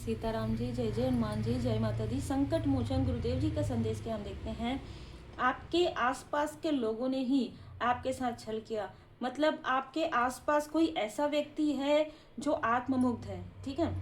सीताराम जी, जय जय हनुमान जी, जय माता दी। संकट मोचन गुरुदेव जी का संदेश क्या हम देखते हैं। आपके आसपास के लोगों ने ही आपके साथ छल किया। मतलब आपके आसपास कोई ऐसा व्यक्ति है जो आत्ममुग्ध है, ठीक है।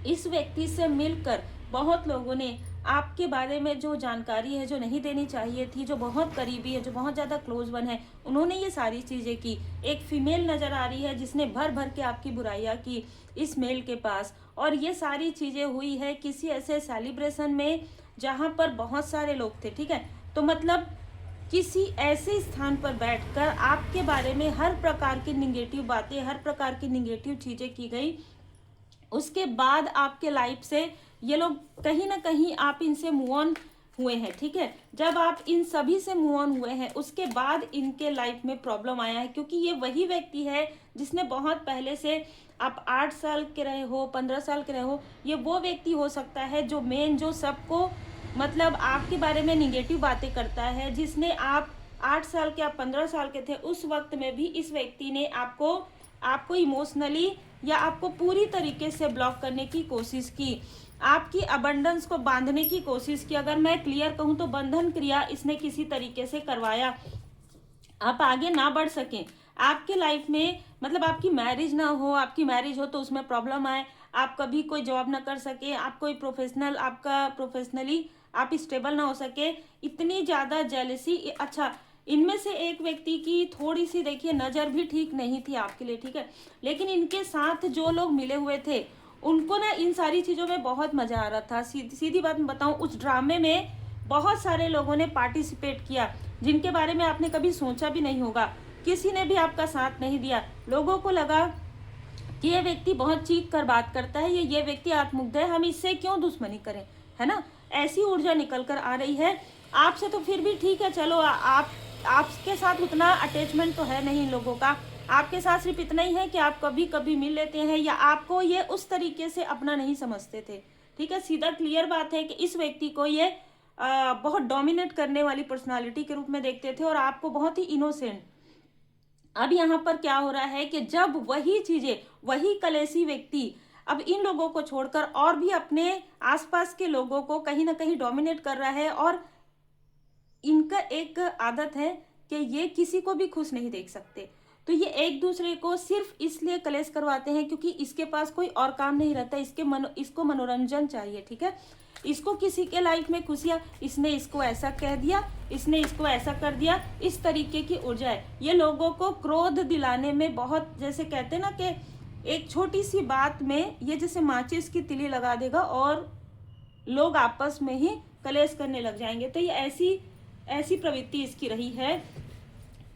इस व्यक्ति से मिलकर बहुत लोगों ने आपके बारे में जो जानकारी है जो नहीं देनी चाहिए थी, जो बहुत करीबी है, जो बहुत ज़्यादा क्लोज वन है, उन्होंने ये सारी चीज़ें की। एक फीमेल नज़र आ रही है जिसने भर भर के आपकी बुराइयां की इस मेल के पास, और ये सारी चीज़ें हुई है किसी ऐसे सेलिब्रेशन में जहाँ पर बहुत सारे लोग थे, ठीक है। तो मतलब किसी ऐसे स्थान पर बैठकर आपके बारे में हर प्रकार की निगेटिव बातें, हर प्रकार की निगेटिव चीज़ें की गई। उसके बाद आपके लाइफ से ये लोग कहीं ना कहीं आप इनसे मूव ऑन हुए हैं, ठीक है। जब आप इन सभी से मूव ऑन हुए हैं उसके बाद इनके लाइफ में प्रॉब्लम आया है, क्योंकि ये वही व्यक्ति है जिसने बहुत पहले से, आप 8 साल के रहे हो, 15 साल के रहे हो, ये वो व्यक्ति हो सकता है जो मेन, जो सबको मतलब आपके बारे में निगेटिव बातें करता है, जिसने आप 8 साल के, आप 15 साल के थे उस वक्त में भी इस व्यक्ति ने आपको इमोशनली या आपको पूरी तरीके से ब्लॉक करने की कोशिश की, आपकी अबंडेंस को बांधने की कोशिश की। अगर मैं क्लियर कहूँ तो बंधन क्रिया इसने किसी तरीके से करवाया, आप आगे ना बढ़ सकें आपके लाइफ में। मतलब आपकी मैरिज ना हो, आपकी मैरिज हो तो उसमें प्रॉब्लम आए, आप कभी कोई जॉब ना कर सके, आप कोई प्रोफेशनली आप स्टेबल ना हो सके, इतनी ज़्यादा जेलसी। अच्छा, इनमें से एक व्यक्ति की थोड़ी सी देखिए नज़र भी ठीक नहीं थी आपके लिए, ठीक है। लेकिन इनके साथ जो लोग मिले हुए थे उनको ना इन सारी चीज़ों में बहुत मज़ा आ रहा था। सीधी बात मैं बताऊं, उस ड्रामे में बहुत सारे लोगों ने पार्टिसिपेट किया जिनके बारे में आपने कभी सोचा भी नहीं होगा। किसी ने भी आपका साथ नहीं दिया। लोगों को लगा कि ये व्यक्ति बहुत चीख कर बात करता है, ये व्यक्ति आत्ममुग्ध है, हम इससे क्यों दुश्मनी करें, है ना। ऐसी ऊर्जा निकल कर आ रही है आपसे। तो फिर भी ठीक है, चलो आपके साथ उतना अटैचमेंट तो है नहीं इन लोगों का। आपके साथ सिर्फ इतना ही है कि आप कभी कभी मिल लेते हैं, या आपको ये उस तरीके से अपना नहीं समझते थे, ठीक है। सीधा क्लियर बात है कि इस व्यक्ति को ये बहुत डोमिनेट करने वाली पर्सनालिटी के रूप में देखते थे और आपको बहुत ही इनोसेंट। अब यहाँ पर क्या हो रहा है कि जब वही चीजें, वही कलेशी व्यक्ति अब इन लोगों को छोड़कर और भी अपने आसपास के लोगों को कहीं ना कहीं डोमिनेट कर रहा है, और इनका एक आदत है कि ये किसी को भी खुश नहीं देख सकते। तो ये एक दूसरे को सिर्फ इसलिए कलेश करवाते हैं क्योंकि इसके पास कोई और काम नहीं रहता, इसको मनोरंजन चाहिए, ठीक है। इसको किसी के लाइफ में खुशियाँ, इसने इसको ऐसा कह दिया, इसने इसको ऐसा कर दिया, इस तरीके की ऊर्जा है। ये लोगों को क्रोध दिलाने में बहुत, जैसे कहते हैं ना कि एक छोटी सी बात में ये जैसे माचिस की तिली लगा देगा और लोग आपस में ही कलेश करने लग जाएंगे। तो ये ऐसी प्रवृत्ति इसकी रही है।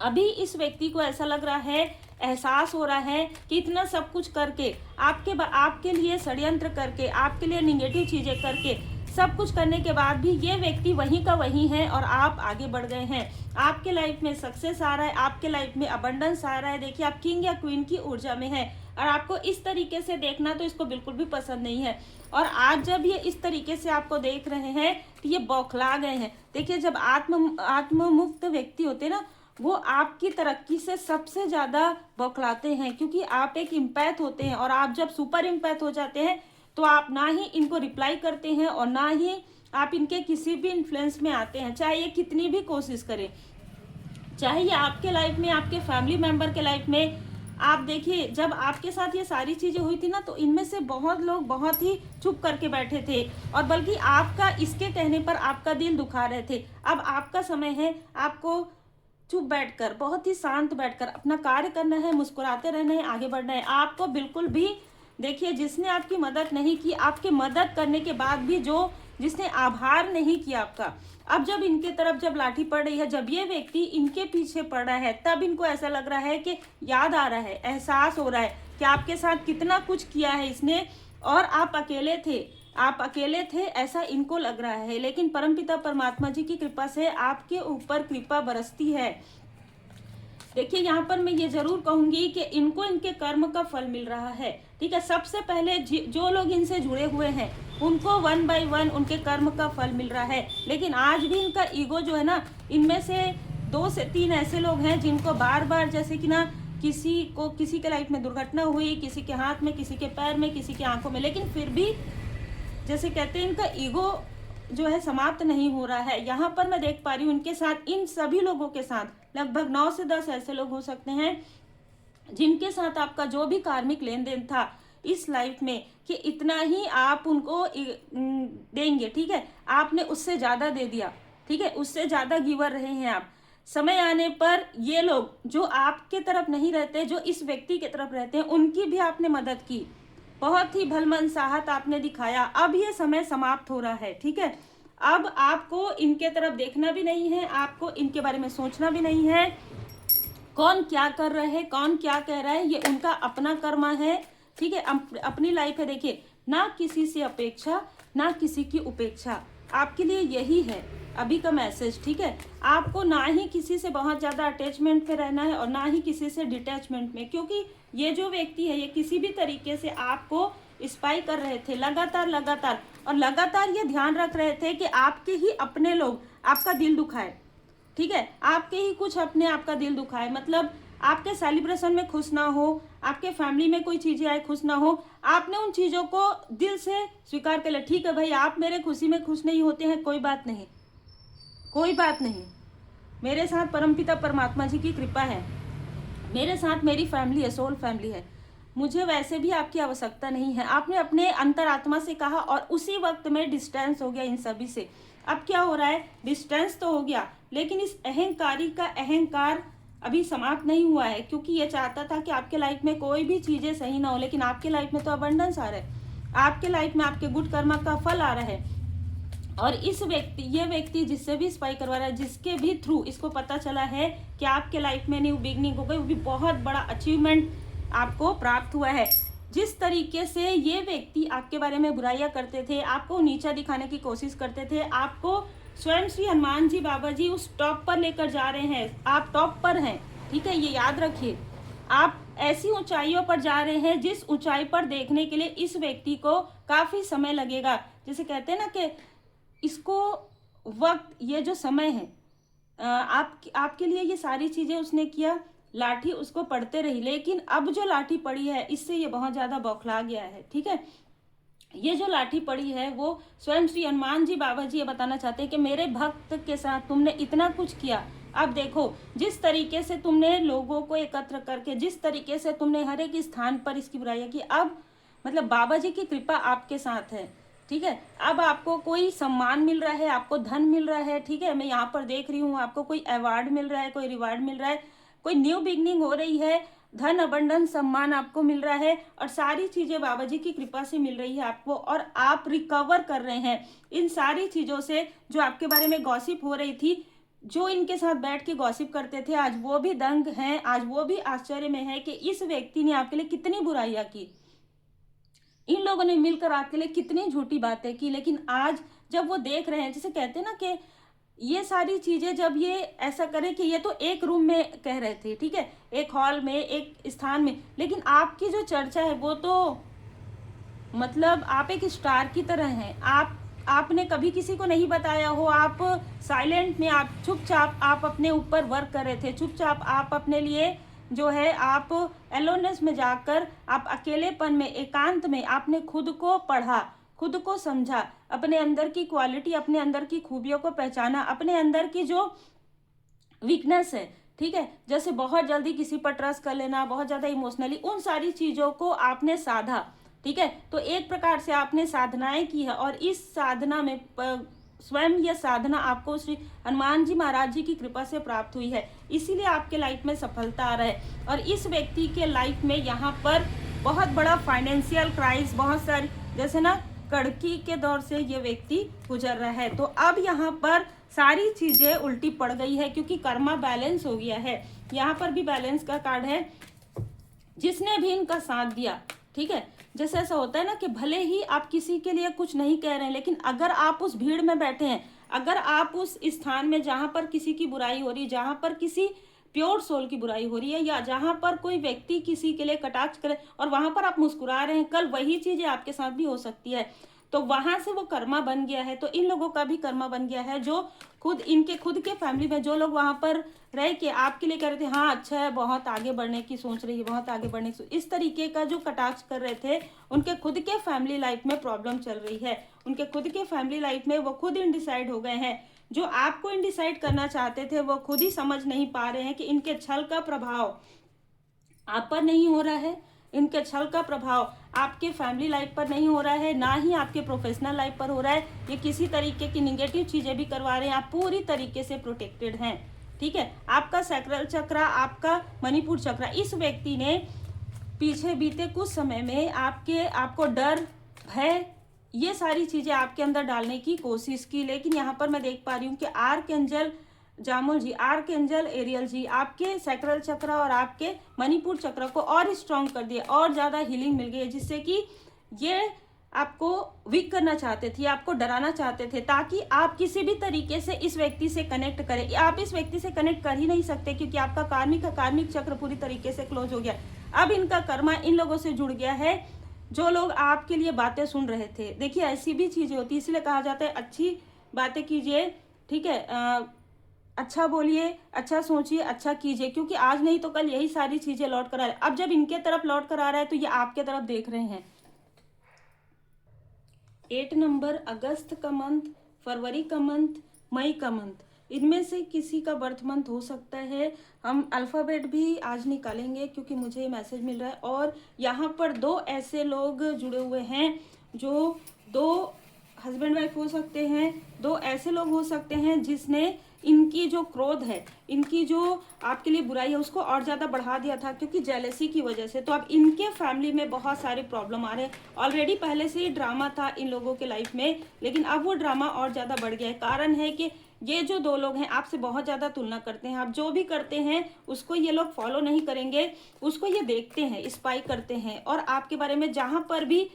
अभी इस व्यक्ति को ऐसा लग रहा है, एहसास हो रहा है कि इतना सब कुछ करके, आपके लिए षड्यंत्र करके, आपके लिए निगेटिव चीजें करके, सब कुछ करने के बाद भी ये व्यक्ति वहीं का वहीं है और आप आगे बढ़ गए हैं। आपके लाइफ में सक्सेस आ रहा है, आपके लाइफ में अबंडेंस आ रहा है। देखिए, आप किंग या क्वीन की ऊर्जा में है और आपको इस तरीके से देखना तो इसको बिल्कुल भी पसंद नहीं है। और आज जब ये इस तरीके से आपको देख रहे हैं तो ये बौखला गए हैं। देखिए, जब आत्ममुक्त व्यक्ति होते हैं ना, वो आपकी तरक्की से सबसे ज्यादा बौखलाते हैं, क्योंकि आप एक इम्पैथ होते हैं। और आप जब सुपर इम्पैथ हो जाते हैं तो आप ना ही इनको रिप्लाई करते हैं और ना ही आप इनके किसी भी इन्फ्लुएंस में आते हैं, चाहे ये कितनी भी कोशिश करें। चाहे ये आपके लाइफ में, आपके फैमिली मेंबर के लाइफ में, आप देखिए जब आपके साथ ये सारी चीजें हुई थी ना, तो इनमें से बहुत लोग बहुत ही चुप करके बैठे थे, और बल्कि आपका इसके कहने पर आपका दिल दुखा रहे थे। अब आपका समय है, आपको चुप बैठकर, बहुत ही शांत बैठकर अपना कार्य करना है, मुस्कुराते रहना है, आगे बढ़ना है। आपको बिल्कुल भी, देखिए, जिसने आपकी मदद नहीं की, आपके मदद करने के बाद भी जिसने आभार नहीं किया आपका, अब जब इनके तरफ जब लाठी पड़ रही है, जब ये व्यक्ति इनके पीछे पड़ रहा है, तब इनको ऐसा लग रहा है कि याद आ रहा है, एहसास हो रहा है कि आपके साथ कितना कुछ किया है इसने, और आप अकेले थे ऐसा इनको लग रहा है। लेकिन परमपिता परमात्मा जी की कृपा से आपके ऊपर कृपा बरसती है। देखिए, यहाँ पर मैं ये जरूर कहूंगी कि इनको इनके कर्म का फल मिल रहा है, ठीक है। सबसे पहले जो लोग इनसे जुड़े हुए हैं उनको 1 बाय 1 उनके कर्म का फल मिल रहा है। लेकिन आज भी इनका ईगो जो है ना, इनमें से 2 से 3 ऐसे लोग हैं जिनको बार बार, जैसे कि ना, किसी के लाइफ में दुर्घटना हुई, किसी के हाथ में, किसी के पैर में, किसी की आंखों में, लेकिन फिर भी जैसे कहते हैं इनका ईगो जो है समाप्त नहीं हो रहा है। यहाँ पर मैं देख पा रही हूँ इनके साथ, इन सभी लोगों के साथ लगभग 9 से 10 ऐसे लोग हो सकते हैं जिनके साथ आपका जो भी कार्मिक लेन देन था इस लाइफ में, कि इतना ही आप उनको देंगे, ठीक है, आपने उससे ज़्यादा दे दिया, ठीक है, उससे ज़्यादा गिवर रहे हैं आप। समय आने पर ये लोग जो आपके तरफ नहीं रहते, जो इस व्यक्ति के तरफ रहते हैं, उनकी भी आपने मदद की, बहुत ही भलमनसाहत आपने दिखाया। अब ये समय समाप्त हो रहा है, ठीक है। अब आपको इनके तरफ देखना भी नहीं है, आपको इनके बारे में सोचना भी नहीं है, कौन क्या कर रहा है, कौन क्या कह रहा है, ये उनका अपना कर्म है, ठीक है, अपनी लाइफ है। देखिए, ना किसी से अपेक्षा, ना किसी की उपेक्षा, आपके लिए यही है अभी का मैसेज, ठीक है। आपको ना ही किसी से बहुत ज़्यादा अटैचमेंट में रहना है और ना ही किसी से डिटैचमेंट में, क्योंकि ये जो व्यक्ति है ये किसी भी तरीके से आपको स्पाई कर रहे थे लगातार और लगातार ये ध्यान रख रहे थे कि आपके ही अपने लोग आपका दिल दुखाए, ठीक है, आपके ही कुछ अपने आपका दिल दुखाए, मतलब आपके सेलिब्रेशन में खुश ना हो, आपके फैमिली में कोई चीज़ें आए खुश ना हो, आपने उन चीज़ों को दिल से स्वीकार कर लिया। ठीक है भाई, आप मेरे खुशी में खुश नहीं होते हैं, कोई बात नहीं, कोई बात नहीं, मेरे साथ परमपिता परमात्मा जी की कृपा है, मेरे साथ मेरी फैमिली है, सोल फैमिली है, मुझे वैसे भी आपकी आवश्यकता नहीं है। आपने अपने अंतरात्मा से कहा और उसी वक्त में डिस्टेंस हो गया इन सभी से। अब क्या हो रहा है, डिस्टेंस तो हो गया, लेकिन इस अहंकारी का अहंकार अभी समाप्त नहीं हुआ है, क्योंकि ये चाहता था कि आपके लाइफ में कोई भी चीज़ें सही ना हो, लेकिन आपके लाइफ में तो अबंडेंस आ रहा है, आपके लाइफ में आपके गुड कर्मा का फल आ रहा है। और ये व्यक्ति जिससे भी स्पाई करवा रहा है, जिसके भी थ्रू इसको पता चला है कि आपके लाइफ में न्यू बिगनिंग हो गई, वो भी बहुत बड़ा अचीवमेंट आपको प्राप्त हुआ है। जिस तरीके से ये व्यक्ति आपके बारे में बुराइयां करते थे, आपको नीचा दिखाने की कोशिश करते थे, आपको स्वयं श्री हनुमान जी बाबा जी उस टॉप पर लेकर जा रहे हैं, आप टॉप पर हैं, ठीक है, ये याद रखिए। आप ऐसी ऊंचाइयों पर जा रहे हैं जिस ऊंचाई पर देखने के लिए इस व्यक्ति को काफी समय लगेगा। जैसे कहते हैं ना कि इसको वक्त, ये जो समय है, आपके लिए ये सारी चीजें उसने किया, लाठी उसको पड़ते रही, लेकिन अब जो लाठी पड़ी है इससे ये बहुत ज्यादा बौखला गया है, ठीक है। ये जो लाठी पड़ी है वो स्वयं श्री हनुमान जी बाबा जी ये बताना चाहते हैं कि मेरे भक्त के साथ तुमने इतना कुछ किया, अब देखो जिस तरीके से तुमने लोगों को एकत्र करके, जिस तरीके से तुमने हर एक स्थान पर इसकी बुराइयां की, अब मतलब बाबा जी की कृपा आपके साथ है, ठीक है। अब आपको कोई सम्मान मिल रहा है, आपको धन मिल रहा है, ठीक है, मैं यहाँ पर देख रही हूँ, आपको कोई अवार्ड मिल रहा है, कोई रिवार्ड मिल रहा है, कोई न्यू बिगनिंग हो रही है, धन अबंडन सम्मान आपको मिल रहा है, और सारी चीजें बाबा जी की कृपा से मिल रही है आपको, और आप रिकवर कर रहे हैं इन सारी चीजों से। जो आपके बारे में गॉसिप हो रही थी, जो इनके साथ बैठ के गॉसिप करते थे, आज वो भी दंग हैं, आज वो भी आश्चर्य में है कि इस व्यक्ति ने आपके लिए कितनी बुराइयां की, इन लोगों ने मिलकर आपके लिए कितनी झूठी बातें की। लेकिन आज जब वो देख रहे हैं, जैसे कहते हैं ना कि ये सारी चीजें जब ये ऐसा करें कि ये तो एक रूम में कह रहे थे, ठीक है, एक हॉल में, एक स्थान में, लेकिन आपकी जो चर्चा है वो तो मतलब आप एक स्टार की तरह हैं। आपने कभी किसी को नहीं बताया हो, आप साइलेंट में, आप चुपचाप आप अपने ऊपर वर्क कर रहे थे, चुपचाप आप अपने लिए जो है आप एलोनेस में जाकर, आप अकेलेपन में, एकांत में आपने खुद को पढ़ा, खुद को समझा, अपने अंदर की क्वालिटी, अपने अंदर की खूबियों को पहचाना, अपने अंदर की जो वीकनेस है, ठीक है, जैसे बहुत जल्दी किसी पर ट्रस्ट कर लेना, बहुत ज़्यादा इमोशनली, उन सारी चीज़ों को आपने साधा, ठीक है। तो एक प्रकार से आपने साधनाएं की है, और इस साधना में स्वयं यह साधना आपको श्री हनुमान जी महाराज जी की कृपा से प्राप्त हुई है, इसीलिए आपके लाइफ में सफलता आ रहा है। और इस व्यक्ति के लाइफ में यहाँ पर बहुत बड़ा फाइनेंशियल क्राइसिस, बहुत सारी, जैसे ना कड़की के दौर से ये व्यक्ति गुजर रहा है, तो अब यहाँ पर सारी चीजें उल्टी पड़ गई है, क्योंकि कर्मा बैलेंस हो गया है। यहाँ पर भी बैलेंस का कार्ड है, जिसने भी इनका साथ दिया, ठीक है, जैसे ऐसा होता है ना कि भले ही आप किसी के लिए कुछ नहीं कह रहे हैं, लेकिन अगर आप उस भीड़ में बैठे हैं, अगर आप उस स्थान में जहां पर किसी की बुराई हो रही है, जहां पर किसी प्योर सोल की बुराई हो रही है, या जहां पर कोई व्यक्ति किसी के लिए कटाक्ष करे और वहां पर आप मुस्कुरा रहे हैं, कल वही चीजें आपके साथ भी हो सकती है। तो वहां से वो कर्मा बन गया है। तो इन लोगों का भी कर्मा बन गया है, जो खुद इनके खुद के फैमिली में जो लोग वहां पर रह के आपके लिए कह रहे थे हाँ अच्छा है, बहुत आगे बढ़ने की सोच रही है, बहुत आगे बढ़ने की, इस तरीके का जो कटाक्ष कर रहे थे, उनके खुद के फैमिली लाइफ में प्रॉब्लम चल रही है। उनके खुद के फैमिली लाइफ में वो खुद इनडिसाइड हो गए हैं। जो आपको इनडिसाइड करना चाहते थे वो खुद ही समझ नहीं पा रहे हैं कि इनके छल का प्रभाव आप पर नहीं हो रहा है, इनके छल का प्रभाव आपके फैमिली लाइफ पर नहीं हो रहा है, ना ही आपके प्रोफेशनल लाइफ पर हो रहा है। ये किसी तरीके की निगेटिव चीजें भी करवा रहे हैं। आप पूरी तरीके से प्रोटेक्टेड हैं, ठीक है। आपका सैक्रल चक्र, आपका मणिपुर चक्र, इस व्यक्ति ने पीछे बीते कुछ समय में आपको डर, भय, ये सारी चीजें आपके अंदर डालने की कोशिश की। लेकिन यहाँ पर मैं देख पा रही हूँ कि आर्कएंजल जामुल जी, आर्कएंजल एरियल जी आपके सैक्रल चक्र और आपके मणिपुर चक्र को और स्ट्रॉन्ग कर दिया, और ज्यादा हीलिंग मिल गई है, जिससे कि ये आपको वीक करना चाहते थे, आपको डराना चाहते थे, ताकि आप किसी भी तरीके से इस व्यक्ति से कनेक्ट करें। आप इस व्यक्ति से कनेक्ट कर ही नहीं सकते, क्योंकि आपका कार्मिक चक्र पूरी तरीके से क्लोज हो गया। अब इनका कर्मा इन लोगों से जुड़ गया है, जो लोग आपके लिए बातें सुन रहे थे। देखिए ऐसी भी चीजें होती है, इसलिए कहा जाता है अच्छी बातें कीजिए, ठीक है, अच्छा बोलिए, अच्छा सोचिए, अच्छा कीजिए, क्योंकि आज नहीं तो कल यही सारी चीजें लौट कर आ रहा है। अब जब इनके तरफ लौट कर आ रहा है तो ये आपके तरफ देख रहे हैं। 8 नंबर, अगस्त का मंथ, फरवरी का मंथ, मई का मंथ, इनमें से किसी का बर्थ मंथ हो सकता है। हम अल्फ़ाबेट भी आज निकालेंगे क्योंकि मुझे मैसेज मिल रहा है। और यहाँ पर 2 ऐसे लोग जुड़े हुए हैं, जो 2 हस्बैंड वाइफ हो सकते हैं, 2 ऐसे लोग हो सकते हैं जिसने इनकी जो क्रोध है, इनकी जो आपके लिए बुराई है, उसको और ज्यादा बढ़ा दिया था, क्योंकि जेलसी की वजह से। तो अब इनके फैमिली में बहुत सारे प्रॉब्लम आ रहे हैं। ऑलरेडी पहले से ही ड्रामा था इन लोगों के लाइफ में, लेकिन अब वो ड्रामा और ज्यादा बढ़ गया है। कारण है कि ये जो 2 लोग हैं आपसे बहुत ज्यादा तुलना करते हैं। आप जो भी करते हैं उसको ये लोग फॉलो नहीं करेंगे, उसको ये देखते हैं, स्पाई करते हैं, और आपके बारे में जहां पर भी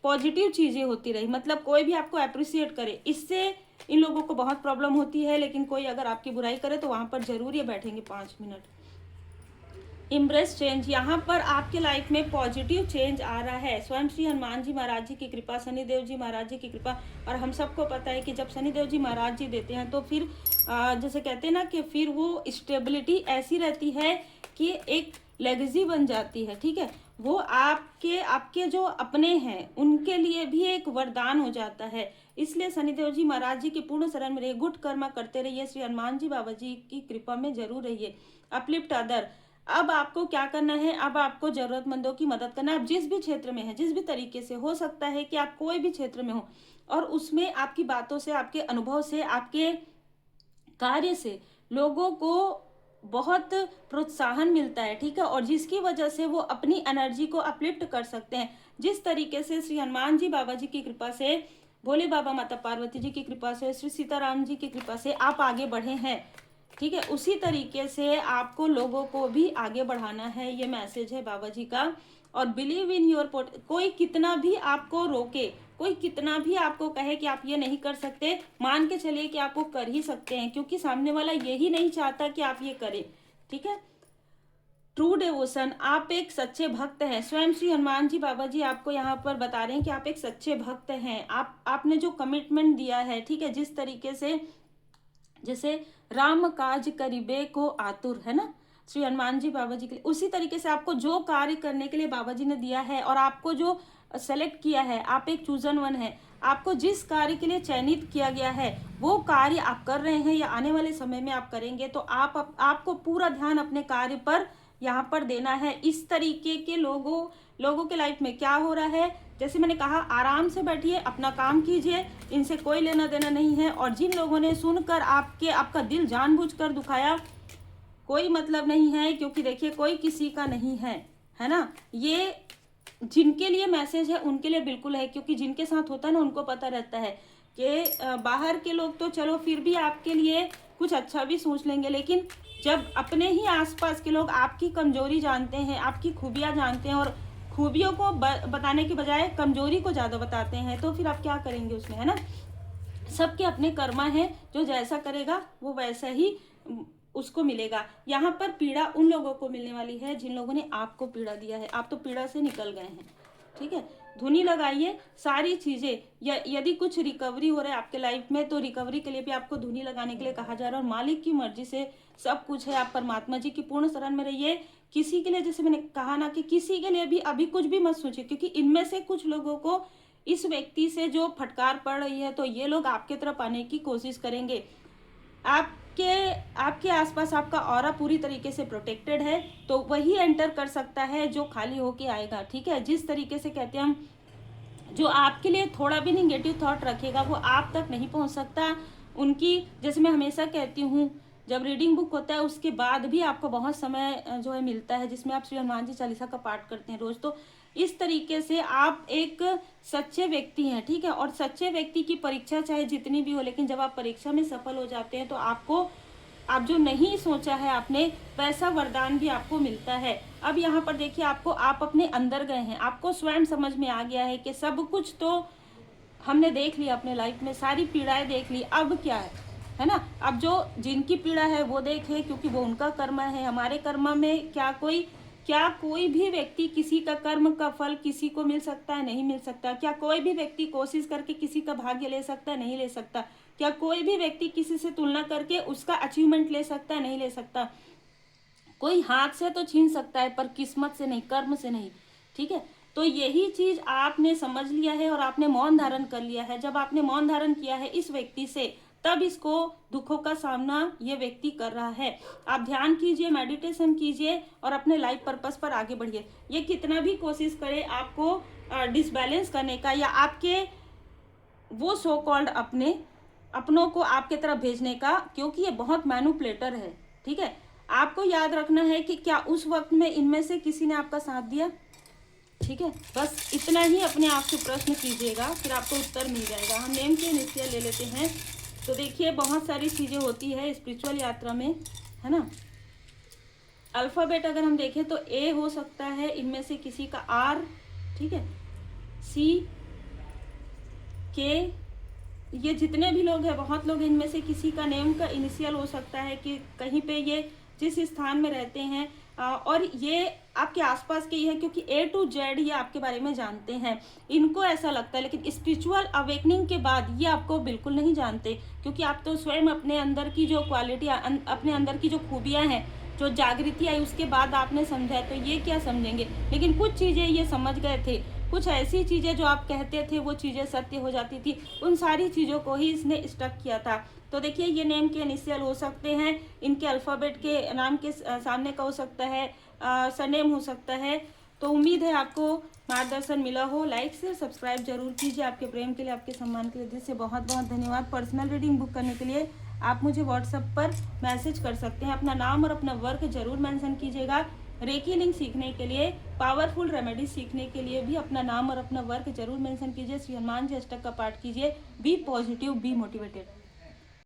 पॉजिटिव चीजें होती रही, मतलब कोई भी आपको अप्रिशिएट करे, इससे इन लोगों को बहुत प्रॉब्लम होती है। लेकिन कोई अगर आपकी बुराई करे तो वहां पर जरूर ये बैठेंगे 5 मिनट। इम्ब्रेस चेंज, यहाँ पर आपके लाइफ में पॉजिटिव चेंज आ रहा है। स्वयं श्री हनुमान जी महाराज जी की कृपा, शनिदेव जी महाराज जी की कृपा। और हम सबको पता है कि जब शनिदेव जी महाराज जी देते हैं तो फिर जैसे कहते हैं ना कि फिर वो स्टेबिलिटी ऐसी रहती है कि एक लेगेसी बन जाती है, ठीक है। वो आपके जो अपने हैं उनके लिए भी एक वरदान हो जाता है। इसलिए शनिदेव जी महाराज जी के पूर्ण शरण में रहिए, गुड कर्मा करते रहिए, श्री हनुमान जी बाबा जी की कृपा में जरूर रहिए। अपलिफ्ट अदर, अब आपको क्या करना है, अब आपको जरूरतमंदों की मदद करना है। आप जिस भी क्षेत्र में है, जिस भी तरीके से, हो सकता है कि आप कोई भी क्षेत्र में हो और उसमें आपकी बातों से, आपके अनुभव से, आपके कार्य से लोगों को बहुत प्रोत्साहन मिलता है, ठीक है, और जिसकी वजह से वो अपनी एनर्जी को अपलिफ्ट कर सकते हैं। जिस तरीके से श्री हनुमान जी बाबा जी की कृपा से, भोले बाबा माता पार्वती जी की कृपा से, श्री सीताराम जी की कृपा से आप आगे बढ़े हैं, ठीक है, उसी तरीके से आपको लोगों को भी आगे बढ़ाना है। ये मैसेज है बाबा जी का। और बिलीव इन योर कोई कितना भी आपको रोके, कोई कितना भी आपको कहे कि आप ये नहीं कर सकते, मान के चलिए कि आप वो कर ही सकते हैं, क्योंकि सामने वाला यही नहीं चाहता कि आप ये करें, ठीक है। ट्रू डिवोशन, आप एक सच्चे भक्त हैं। स्वयं श्री हनुमान जी बाबा जी आपको यहाँ पर बता रहे हैं कि आप एक सच्चे भक्त हैं। आपने जो कमिटमेंट दिया है, ठीक है, जिस तरीके से, जैसे राम काज करिबे को आतुर, है ना, श्री हनुमान जी बाबा जी के लिए, उसी तरीके से आपको जो कार्य करने के लिए बाबा जी ने दिया है और आपको जो सेलेक्ट किया है, आप एक चूजन वन है, आपको जिस कार्य के लिए चयनित किया गया है वो कार्य आप कर रहे हैं या आने वाले समय में आप करेंगे। तो आपको पूरा ध्यान अपने कार्य पर यहाँ पर देना है। इस तरीके के लोगों के लाइफ में क्या हो रहा है, जैसे मैंने कहा, आराम से बैठिए, अपना काम कीजिए, इनसे कोई लेना देना नहीं है। और जिन लोगों ने सुनकर आपका दिल जानबूझकर दुखाया, कोई मतलब नहीं है, क्योंकि देखिए कोई किसी का नहीं है ना। ये जिनके लिए मैसेज है उनके लिए बिल्कुल है, क्योंकि जिनके साथ होता है ना उनको पता रहता है कि बाहर के लोग तो चलो फिर भी आपके लिए कुछ अच्छा भी सोच लेंगे, लेकिन जब अपने ही आसपास के लोग आपकी कमजोरी जानते हैं, आपकी खूबियां जानते हैं और खूबियों को बताने के बजाय कमजोरी को ज्यादा बताते हैं, तो फिर आप क्या करेंगे उसमें, है ना। सबके अपने कर्मा है, जो जैसा करेगा वो वैसा ही उसको मिलेगा। यहाँ पर पीड़ा उन लोगों को मिलने वाली है जिन लोगों ने आपको पीड़ा दिया है। आप तो पीड़ा से निकल गए हैं, ठीक है। धुनी लगाइए सारी चीज़ें। यदि कुछ रिकवरी हो रहा है आपके लाइफ में तो रिकवरी के लिए भी आपको धुनी लगाने के लिए कहा जा रहा है। और मालिक की मर्जी से सब कुछ है, आप परमात्मा जी की पूर्ण शरण में रहिए। किसी के लिए, जैसे मैंने कहा ना, कि किसी के लिए भी अभी कुछ भी मत सोचिए, क्योंकि इनमें से कुछ लोगों को इस व्यक्ति से जो फटकार पड़ रही है तो ये लोग आपके तरफ आने की कोशिश करेंगे। आपके आसपास आपका ऑरा पूरी तरीके से प्रोटेक्टेड है, तो वही एंटर कर सकता है जो खाली होके आएगा। ठीक है, जिस तरीके से कहते हैं हम, जो आपके लिए थोड़ा भी नेगेटिव थॉट रखेगा वो आप तक नहीं पहुंच सकता। उनकी, जैसे मैं हमेशा कहती हूँ, जब रीडिंग बुक होता है उसके बाद भी आपको बहुत समय जो है मिलता है जिसमें आप श्री हनुमान जी चालीसा का पाठ करते हैं रोज। तो इस तरीके से आप एक सच्चे व्यक्ति हैं। ठीक है, और सच्चे व्यक्ति की परीक्षा चाहे जितनी भी हो, लेकिन जब आप परीक्षा में सफल हो जाते हैं तो आप जो नहीं सोचा है आपने, वैसा वरदान भी आपको मिलता है। अब यहाँ पर देखिए, आप अपने अंदर गए हैं, आपको स्वयं समझ में आ गया है कि सब कुछ तो हमने देख लिया अपने लाइफ में, सारी पीड़ाएं देख ली, अब क्या है ना। अब जो जिनकी पीड़ा है वो देखे, क्योंकि वो उनका कर्म है। हमारे कर्म में क्या कोई भी व्यक्ति, किसी का कर्म का फल किसी को मिल सकता है? नहीं मिल सकता। क्या कोई भी व्यक्ति कोशिश करके किसी का भाग्य ले सकता है? नहीं ले सकता। क्या कोई भी व्यक्ति किसी से तुलना करके उसका अचीवमेंट ले सकता है? नहीं ले सकता। कोई हाथ से तो छीन सकता है पर किस्मत से नहीं, कर्म से नहीं। ठीक है, तो यही चीज आपने समझ लिया है और आपने मौन धारण कर लिया है। जब आपने मौन धारण किया है इस व्यक्ति से, तब इसको दुखों का सामना ये व्यक्ति कर रहा है। आप ध्यान कीजिए, मेडिटेशन कीजिए और अपने लाइफ पर्पस पर आगे बढ़िए। ये कितना भी कोशिश करे आपको डिसबैलेंस करने का, या आपके वो सो कॉल्ड अपनों को आपके तरफ भेजने का, क्योंकि ये बहुत मैनिपुलेटर है। ठीक है, आपको याद रखना है कि क्या उस वक्त में इनमें से किसी ने आपका साथ दिया? ठीक है, बस इतना ही अपने आप से प्रश्न कीजिएगा, फिर आपको उत्तर मिल जाएगा। हम नेम के इनिशियल ले लेते हैं। तो देखिए, बहुत सारी चीज़ें होती है स्पिरिचुअल यात्रा में, है ना। अल्फ़ाबेट अगर हम देखें तो ए हो सकता है, इनमें से किसी का आर, ठीक है, सी, के, ये जितने भी लोग हैं, बहुत लोग, इनमें से किसी का नेम का इनिशियल हो सकता है कि कहीं पे ये जिस स्थान में रहते हैं, और ये आपके आसपास के ही है, क्योंकि ए टू जेड ये आपके बारे में जानते हैं। इनको ऐसा लगता है, लेकिन स्पिरिचुअल अवेकनिंग के बाद ये आपको बिल्कुल नहीं जानते, क्योंकि आप तो स्वयं अपने अंदर की जो क्वालिटी, अपने अंदर की जो खूबियाँ हैं, जो जागृति आई, उसके बाद आपने समझा है, तो ये क्या समझेंगे। लेकिन कुछ चीज़ें ये समझ गए थे, कुछ ऐसी चीज़ें जो आप कहते थे वो चीज़ें सत्य हो जाती थी, उन सारी चीज़ों को ही इसने स्टक किया था। तो देखिए, ये नेम के इनिशियल हो सकते हैं, इनके अल्फ़ाबेट के नाम के सामने का हो सकता है, सरनेम हो सकता है। तो उम्मीद है आपको मार्गदर्शन मिला हो। लाइक से सब्सक्राइब जरूर कीजिए। आपके प्रेम के लिए, आपके सम्मान के लिए दिल से बहुत बहुत धन्यवाद। पर्सनल रीडिंग बुक करने के लिए आप मुझे व्हाट्सएप पर मैसेज कर सकते हैं। अपना नाम और अपना वर्क जरूर मेंशन कीजिएगा। रेकी लिंक सीखने के लिए, पावरफुल रेमेडी सीखने के लिए भी अपना नाम और अपना वर्क जरूर मेंशन कीजिए। श्री हनुमान जी अष्टक का पाठ कीजिए। Be positive, be motivated.